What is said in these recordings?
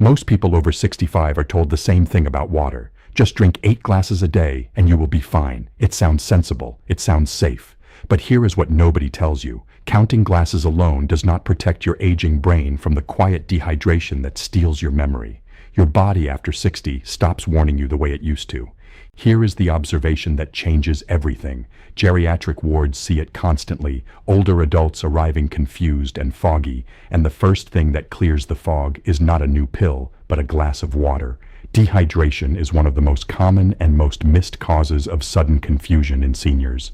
Most people over 65 are told the same thing about water. Just drink 8 glasses a day and you will be fine. It sounds sensible. It sounds safe. But here is what nobody tells you. Counting glasses alone does not protect your aging brain from the quiet dehydration that steals your memory. Your body after 60 stops warning you the way it used to. Here is the observation that changes everything. Geriatric wards see it constantly, older adults arriving confused and foggy, and the first thing that clears the fog is not a new pill, but a glass of water. Dehydration is one of the most common and most missed causes of sudden confusion in seniors.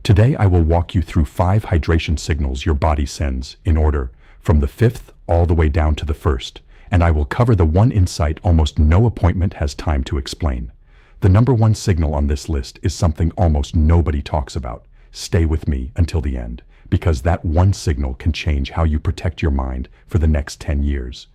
Today I will walk you through 5 hydration signals your body sends, in order, from the 5th all the way down to the 1st, and I will cover the one insight almost no appointment has time to explain. The number 1 signal on this list is something almost nobody talks about. Stay with me until the end, because that one signal can change how you protect your mind for the next 10 years.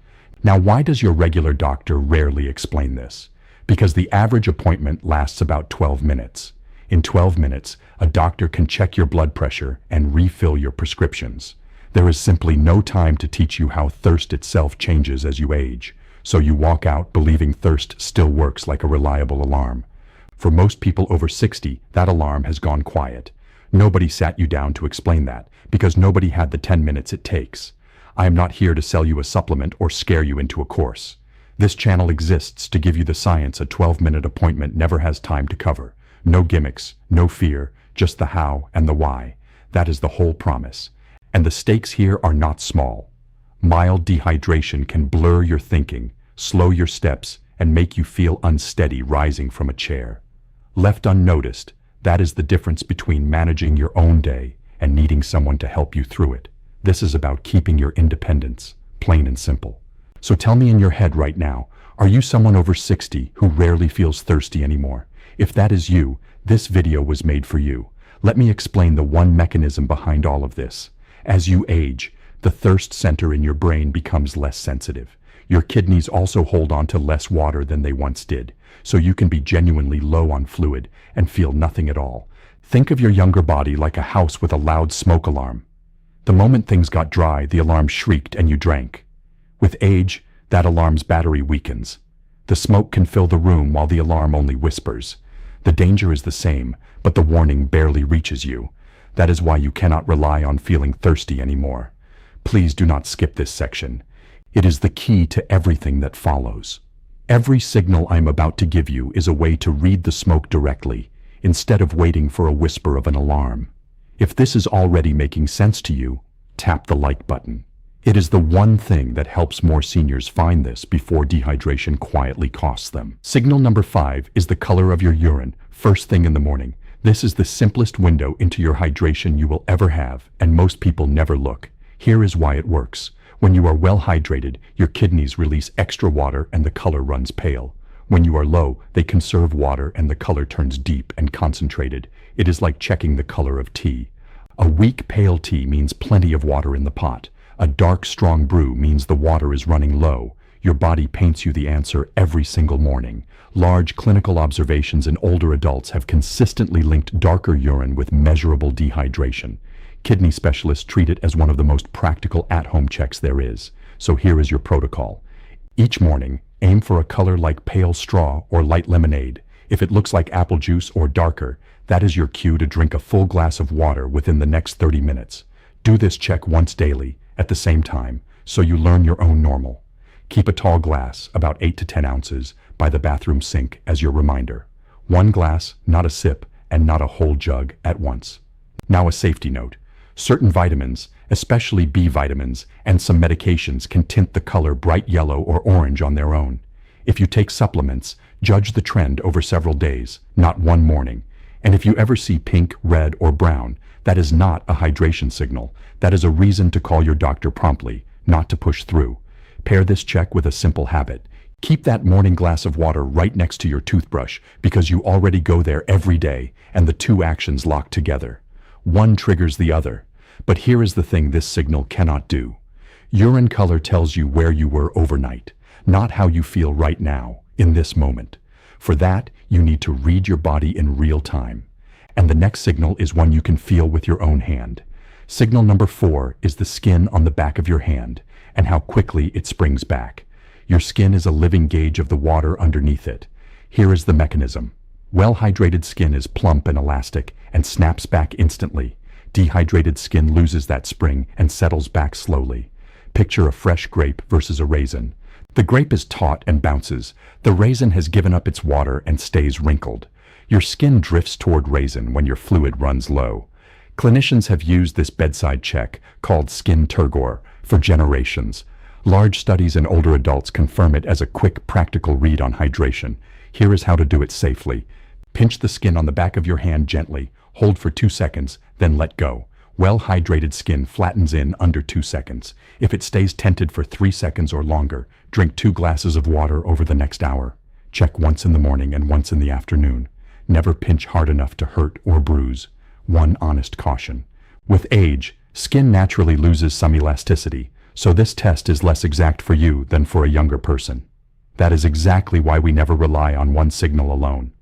Now, why does your regular doctor rarely explain this? Because the average appointment lasts about 12 minutes. In 12 minutes, a doctor can check your blood pressure and refill your prescriptions. There is simply no time to teach you how thirst itself changes as you age. So you walk out believing thirst still works like a reliable alarm. For most people over 60, that alarm has gone quiet. Nobody sat you down to explain that, because nobody had the 10 minutes it takes. I am not here to sell you a supplement or scare you into a course. This channel exists to give you the science a 12-minute appointment never has time to cover. No gimmicks, no fear, just the how and the why. That is the whole promise. And the stakes here are not small. Mild dehydration can blur your thinking, slow your steps, and make you feel unsteady rising from a chair. Left unnoticed, that is the difference between managing your own day and needing someone to help you through it. This is about keeping your independence, plain and simple. So tell me in your head right now, are you someone over 60 who rarely feels thirsty anymore? If that is you, this video was made for you. Let me explain the one mechanism behind all of this. As you age, the thirst center in your brain becomes less sensitive. Your kidneys also hold on to less water than they once did, so you can be genuinely low on fluid and feel nothing at all. Think of your younger body like a house with a loud smoke alarm. The moment things got dry, the alarm shrieked and you drank. With age, that alarm's battery weakens. The smoke can fill the room while the alarm only whispers. The danger is the same, but the warning barely reaches you. That is why you cannot rely on feeling thirsty anymore. Please do not skip this section. It is the key to everything that follows. Every signal I'm about to give you is a way to read the smoke directly, instead of waiting for a whisper of an alarm. If this is already making sense to you, tap the like button. It is the one thing that helps more seniors find this before dehydration quietly costs them. Signal number 5 is the color of your urine, first thing in the morning. This is the simplest window into your hydration you will ever have, and most people never look. Here is why it works. When you are well hydrated, your kidneys release extra water and the color runs pale. When you are low, they conserve water and the color turns deep and concentrated. It is like checking the color of tea. A weak, pale tea means plenty of water in the pot. A dark, strong brew means the water is running low. Your body paints you the answer every single morning. Large clinical observations in older adults have consistently linked darker urine with measurable dehydration. Kidney specialists treat it as one of the most practical at-home checks there is. So here is your protocol. Each morning, aim for a color like pale straw or light lemonade. If it looks like apple juice or darker, that is your cue to drink a full glass of water within the next 30 minutes. Do this check once daily, at the same time, so you learn your own normal. Keep a tall glass, about 8 to 10 ounces, by the bathroom sink as your reminder. One glass, not a sip, and not a whole jug at once. Now a safety note. Certain vitamins, especially B vitamins, and some medications can tint the color bright yellow or orange on their own. If you take supplements, judge the trend over several days, not one morning. And if you ever see pink, red, or brown, that is not a hydration signal. That is a reason to call your doctor promptly, not to push through. Pair this check with a simple habit. Keep that morning glass of water right next to your toothbrush because you already go there every day, and the two actions lock together. One triggers the other. But here is the thing this signal cannot do. Urine color tells you where you were overnight, not how you feel right now, in this moment. For that, you need to read your body in real time. And the next signal is one you can feel with your own hand. Signal number 4 is the skin on the back of your hand and how quickly it springs back. Your skin is a living gauge of the water underneath it. Here is the mechanism. Well-hydrated skin is plump and elastic and snaps back instantly. Dehydrated skin loses that spring and settles back slowly. Picture a fresh grape versus a raisin. The grape is taut and bounces. The raisin has given up its water and stays wrinkled. Your skin drifts toward raisin when your fluid runs low. Clinicians have used this bedside check, called skin turgor, for generations. Large studies in older adults confirm it as a quick, practical read on hydration. Here is how to do it safely. Pinch the skin on the back of your hand gently, hold for 2 seconds, then let go. Well-hydrated skin flattens in under 2 seconds. If it stays tented for 3 seconds or longer, drink 2 glasses of water over the next hour. Check once in the morning and once in the afternoon. Never pinch hard enough to hurt or bruise. One honest caution. With age, skin naturally loses some elasticity, so this test is less exact for you than for a younger person. That is exactly why we never rely on one signal alone.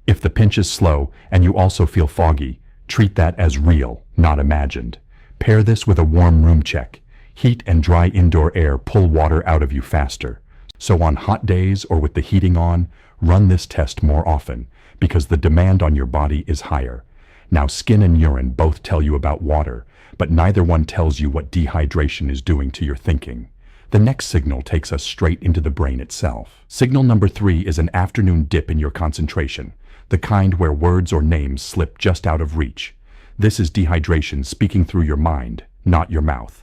If the pinch is slow and you also feel foggy, treat that as real, not imagined. Pair this with a warm room check. Heat and dry indoor air pull water out of you faster. So on hot days or with the heating on, run this test more often, because the demand on your body is higher. Now, skin and urine both tell you about water, but neither one tells you what dehydration is doing to your thinking. The next signal takes us straight into the brain itself. Signal number 3 is an afternoon dip in your concentration, the kind where words or names slip just out of reach. This is dehydration speaking through your mind, not your mouth.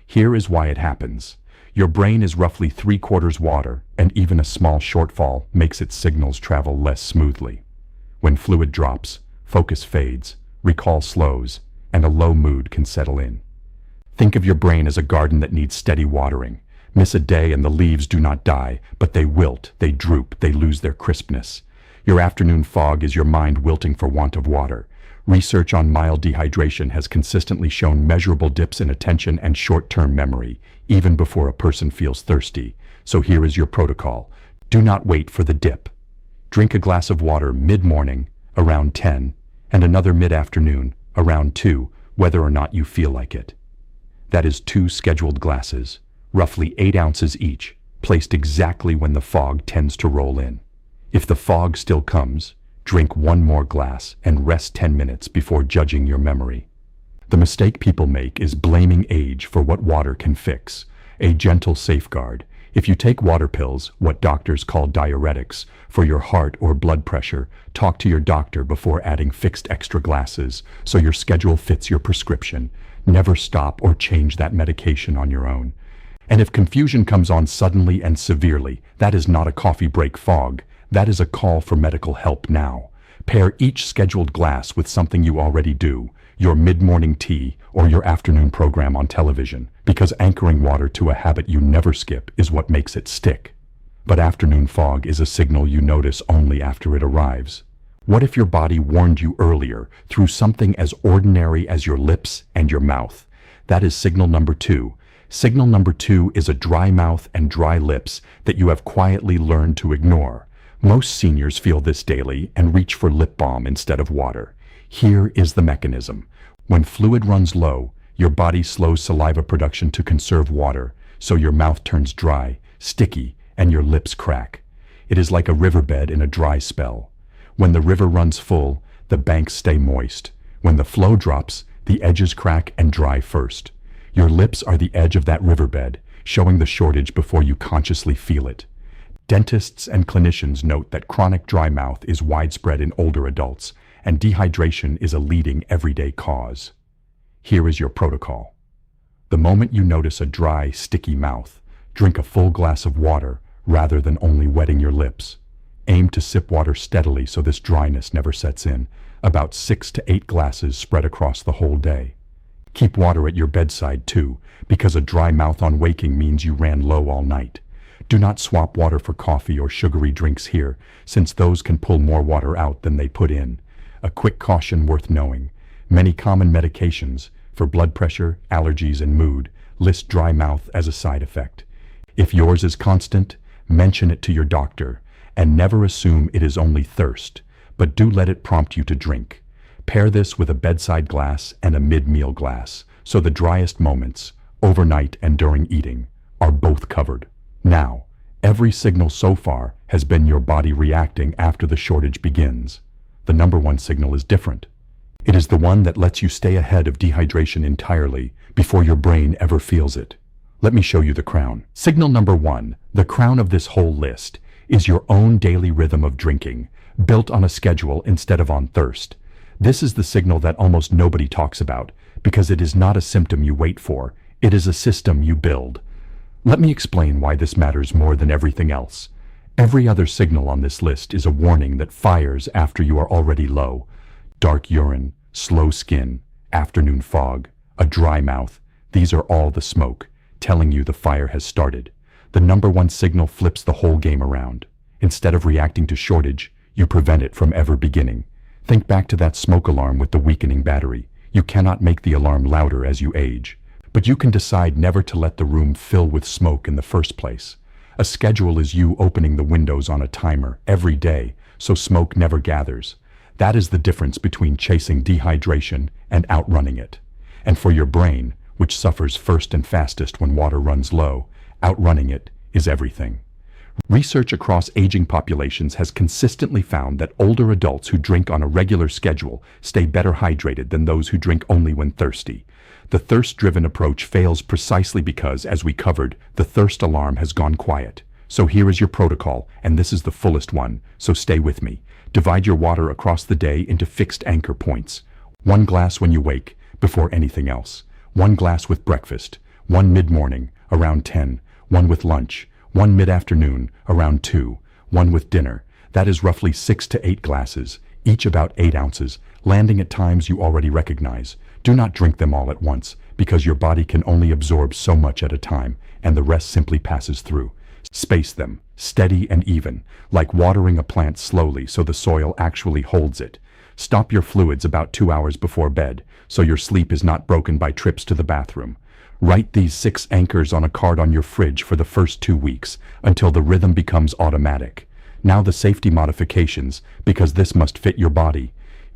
Here is why it happens. Your brain is roughly 3/4 water, and even a small shortfall makes its signals travel less smoothly. When fluid drops, focus fades, recall slows, and a low mood can settle in. Think of your brain as a garden that needs steady watering. Miss a day and the leaves do not die, but they wilt, they droop, they lose their crispness. Your afternoon fog is your mind wilting for want of water. Research on mild dehydration has consistently shown measurable dips in attention and short-term memory, even before a person feels thirsty. So here is your protocol. Do not wait for the dip. Drink a glass of water mid-morning, around 10, and another mid-afternoon, around 2, whether or not you feel like it. That is 2 scheduled glasses, roughly 8 ounces each, placed exactly when the fog tends to roll in. If the fog still comes, drink 1 more glass and rest 10 minutes before judging your memory. The mistake people make is blaming age for what water can fix. A gentle safeguard. If you take water pills, what doctors call diuretics, for your heart or blood pressure, talk to your doctor before adding fixed extra glasses so your schedule fits your prescription. Never stop or change that medication on your own. And if confusion comes on suddenly and severely, that is not a coffee break fog. That is a call for medical help now. Pair each scheduled glass with something you already do, your mid-morning tea or your afternoon program on television, because anchoring water to a habit you never skip is what makes it stick. But afternoon fog is a signal you notice only after it arrives. What if your body warned you earlier through something as ordinary as your lips and your mouth? That is signal number 2. Signal number 2 is a dry mouth and dry lips that you have quietly learned to ignore. Most seniors feel this daily and reach for lip balm instead of water. Here is the mechanism. When fluid runs low, your body slows saliva production to conserve water, so your mouth turns dry, sticky, and your lips crack. It is like a riverbed in a dry spell. When the river runs full, the banks stay moist. When the flow drops, the edges crack and dry first. Your lips are the edge of that riverbed, showing the shortage before you consciously feel it. Dentists and clinicians note that chronic dry mouth is widespread in older adults, and dehydration is a leading everyday cause. Here is your protocol. The moment you notice a dry, sticky mouth, drink a full glass of water rather than only wetting your lips. Aim to sip water steadily so this dryness never sets in, about 6 to 8 glasses spread across the whole day. Keep water at your bedside too, because a dry mouth on waking means you ran low all night. Do not swap water for coffee or sugary drinks here, since those can pull more water out than they put in. A quick caution worth knowing. Many common medications, for blood pressure, allergies, and mood, list dry mouth as a side effect. If yours is constant, mention it to your doctor, and never assume it is only thirst, but do let it prompt you to drink. Pair this with a bedside glass and a mid-meal glass, so the driest moments, overnight and during eating, are both covered. Now, Every signal so far has been your body reacting after the shortage begins. The number one signal is different. It is the one that lets you stay ahead of dehydration entirely before your brain ever feels it. Let me show you the crown. Signal number one, the crown of this whole list, is your own daily rhythm of drinking, built on a schedule instead of on thirst. This is the signal that almost nobody talks about, because it is not a symptom you wait for, it is a system you build. Let me explain why this matters more than everything else. Every other signal on this list is a warning that fires after you are already low. Dark urine, slow skin, afternoon fog, a dry mouth, these are all the smoke, telling you the fire has started. The number one signal flips the whole game around. Instead of reacting to shortage, you prevent it from ever beginning. Think back to that smoke alarm with the weakening battery. You cannot make the alarm louder as you age, but you can decide never to let the room fill with smoke in the first place. A schedule is you opening the windows on a timer every day, so smoke never gathers. That is the difference between chasing dehydration and outrunning it. And for your brain, which suffers first and fastest when water runs low, outrunning it is everything. Research across aging populations has consistently found that older adults who drink on a regular schedule stay better hydrated than those who drink only when thirsty. The thirst-driven approach fails precisely because, as we covered, the thirst alarm has gone quiet. So here is your protocol, and this is the fullest one, so stay with me. Divide your water across the day into fixed anchor points. 1 glass when you wake, before anything else. 1 glass with breakfast. 1 mid-morning, around 10. 1 with lunch. 1 mid-afternoon, around 2. 1 with dinner. That is roughly 6 to 8 glasses, each about 8 ounces, landing at times you already recognize. Do not drink them all at once, because your body can only absorb so much at a time, and the rest simply passes through. Space them, steady and even, like watering a plant slowly so the soil actually holds it. Stop your fluids about 2 hours before bed, so your sleep is not broken by trips to the bathroom. Write these 6 anchors on a card on your fridge for the first 2 weeks, until the rhythm becomes automatic. Now the safety modifications, because this must fit your body.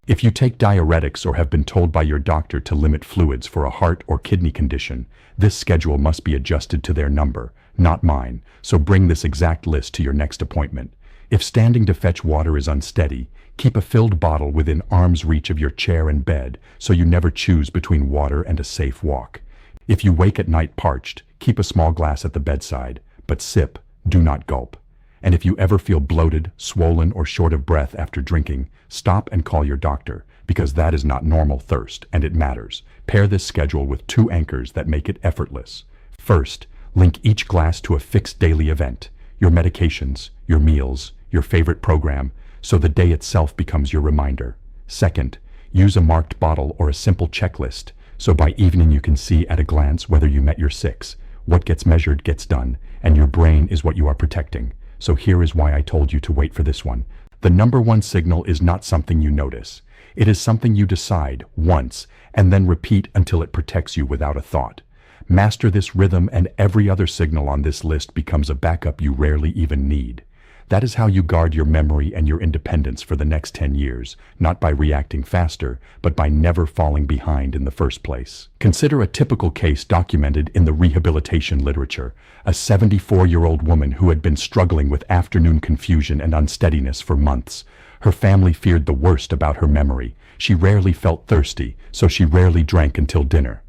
If you take diuretics or have been told by your doctor to limit fluids for a heart or kidney condition, this schedule must be adjusted to their number, not mine, so bring this exact list to your next appointment. If standing to fetch water is unsteady, keep a filled bottle within arm's reach of your chair and bed so you never choose between water and a safe walk. If you wake at night parched, keep a small glass at the bedside, but sip, do not gulp. And if you ever feel bloated, swollen, or short of breath after drinking, stop and call your doctor, because that is not normal thirst, and it matters. Pair this schedule with 2 anchors that make it effortless. First, link each glass to a fixed daily event, your medications, your meals, your favorite program, so the day itself becomes your reminder. Second, use a marked bottle or a simple checklist, so by evening you can see at a glance whether you met your 6. What gets measured gets done, and your brain is what you are protecting. So here is why I told you to wait for this one. The number one signal is not something you notice. It is something you decide once and then repeat until it protects you without a thought. Master this rhythm and every other signal on this list becomes a backup you rarely even need. That is how you guard your memory and your independence for the next 10 years, not by reacting faster, but by never falling behind in the first place. Consider a typical case documented in the rehabilitation literature, a 74-year-old woman who had been struggling with afternoon confusion and unsteadiness for months. Her family feared the worst about her memory. She rarely felt thirsty, so she rarely drank until dinner.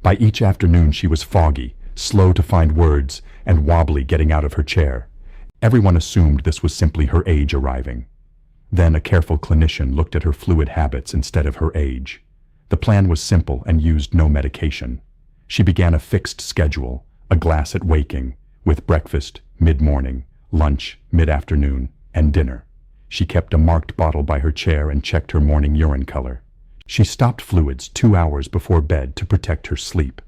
By each afternoon she was foggy, slow to find words, and wobbly getting out of her chair. Everyone assumed this was simply her age arriving. Then a careful clinician looked at her fluid habits instead of her age. The plan was simple and used no medication. She began a fixed schedule, a glass at waking, with breakfast, mid-morning, lunch, mid-afternoon, and dinner. She kept a marked bottle by her chair and checked her morning urine color. She stopped fluids 2 hours before bed to protect her sleep.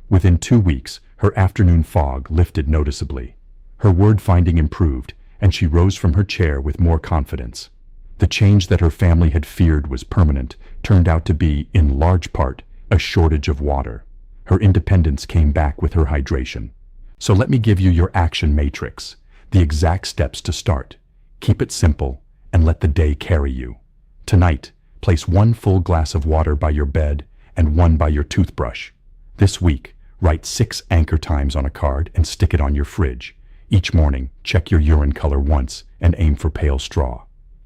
Within 2 weeks, her afternoon fog lifted noticeably. Her word-finding improved, and she rose from her chair with more confidence. The change that her family had feared was permanent turned out to be, in large part, a shortage of water. Her independence came back with her hydration. So let me give you your action matrix, the exact steps to start. Keep it simple, and let the day carry you. Tonight, place 1 full glass of water by your bed and 1 by your toothbrush. This week, write 6 anchor times on a card and stick it on your fridge. Each morning, check your urine color once and aim for pale straw.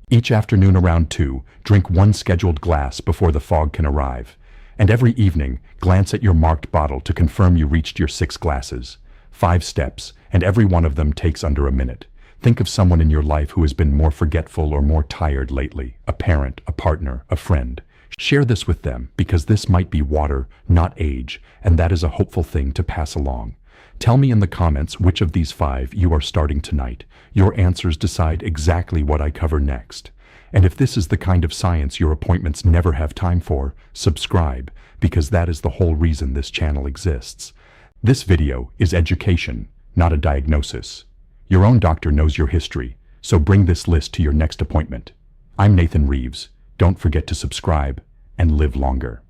Each afternoon around 2, drink one scheduled glass before the fog can arrive. And every evening, glance at your marked bottle to confirm you reached your 6 glasses. 5 steps, and every one of them takes under a minute. Think of someone in your life who has been more forgetful or more tired lately. A parent, a partner, a friend. Share this with them, because this might be water, not age, and that is a hopeful thing to pass along. Tell me in the comments which of these 5 you are starting tonight. Your answers decide exactly what I cover next. And if this is the kind of science your appointments never have time for, subscribe, because that is the whole reason this channel exists. This video is education, not a diagnosis. Your own doctor knows your history, so bring this list to your next appointment. I'm Nathan Reeves. Don't forget to subscribe and live longer.